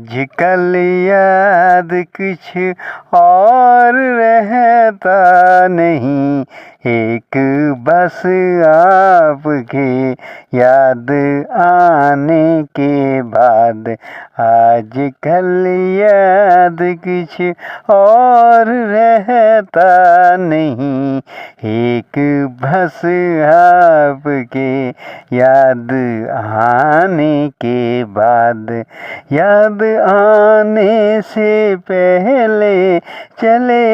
आजकल याद कुछ और रहता नहीं, एक बस आपके याद आने के बाद। आजकल याद कुछ और रहता नहीं, एक बस आपके याद आने के बाद। याद आने से पहले चले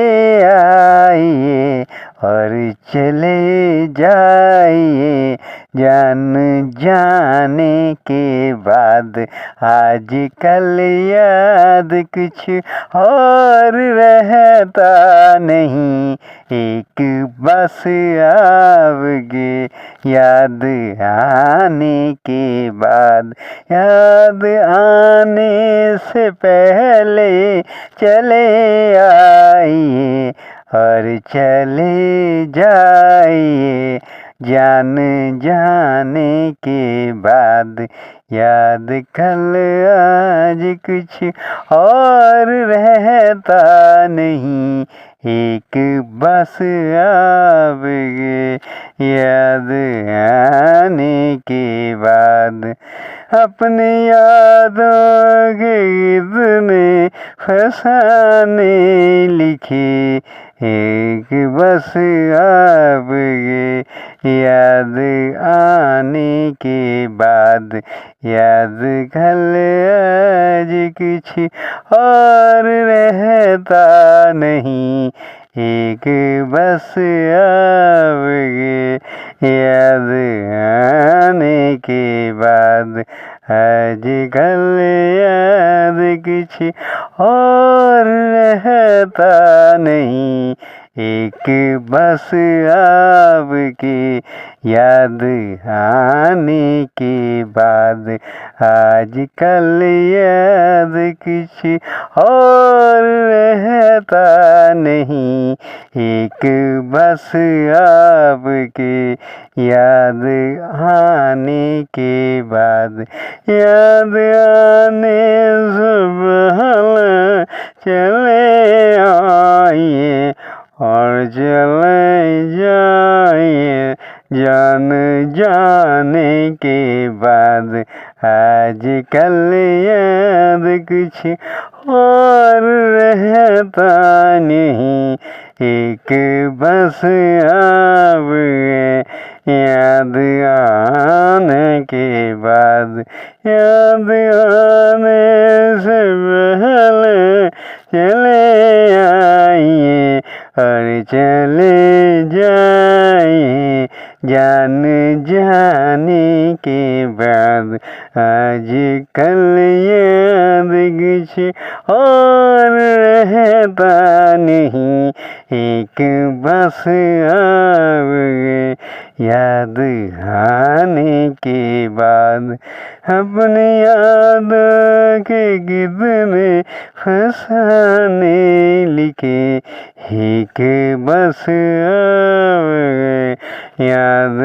आइए और चले जाइए जान जाने के बाद। आजकल याद कुछ और रहता नहीं, एक बस आपके याद आने के बाद। याद आने से पहले चले आइए और चले जाइए जान जाने के बाद। याद कल आज कुछ और रहता नहीं, एक बस आपके याद आने के बाद। अपने यादों के इतने फसाने लिखे, एक बस आपके याद आने के बाद। याद कल आज कुछ और रहता नहीं, एक बस आपके याद आने के बाद। आजकल याद कुछ और रहता नहीं, एक बस आपके याद आने के बाद। आजकल याद कुछ और रहता नहीं, एक बस आपके याद आने के बाद। याद आने से पहले चले आइए और चले जाइए जान जाने के बाद। आजकल याद कुछ और रहता नहीं, एक बस आपके याद आने के बाद। याद आने से पहले चले आइए और चले जाइए जान जाने के बाद। आजकल याद कुछ और रहता नहीं, एक बस आपके याद आने के बाद। अपने यादों के कितने फसाने लिखे, एक बस आपके याद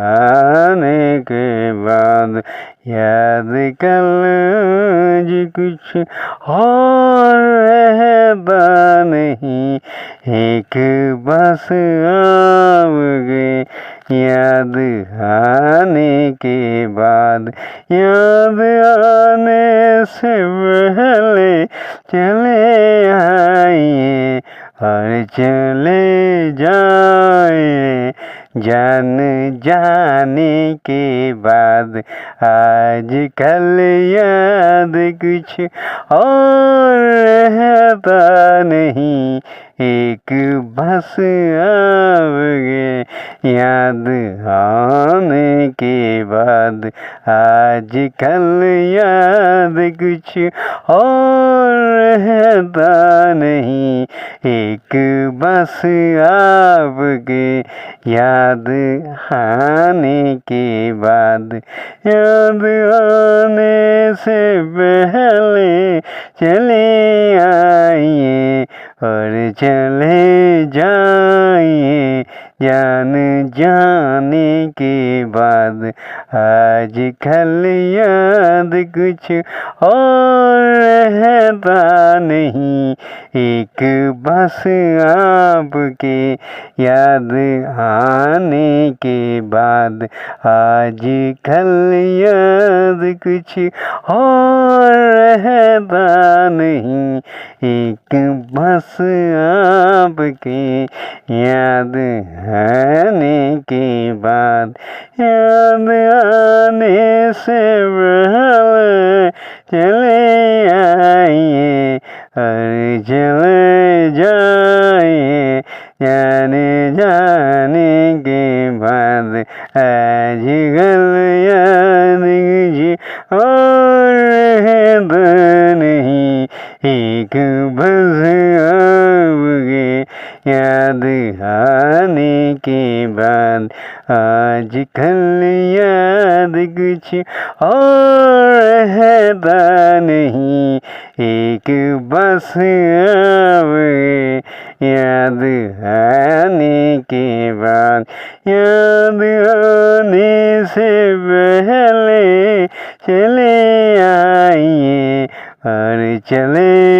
आने के बाद। याद कल आज कुछ और रहता नहीं, एक बस आपके याद आने के बाद। याद आने से पहले चले आइए और चले जाइए जान जाने के बाद। आजकल याद कुछ और रहता नहीं, एक बस आपके याद आने के बाद। आजकल याद कुछ और रहता नहीं, एक बस आपके याद आने के बाद। याद आने से पहले चले आइए और चले जाइए जान जाने के बाद। आजकल याद कुछ और रहता नहीं। एक बस आपके याद आने के बाद आज कल याद कुछ और रहता नहीं। एक बस आपके याद आने के बाद, याद आने से पहले चले आइए और चले जाइए। जाने के बाद आज कल याद कुछ और रहता नहीं। एक बस आपके याद आने के बाद आज कल याद कुछ और रहता नहीं। एक बस आपके याद आने के बाद, याद आने से पहले चले आइए और चले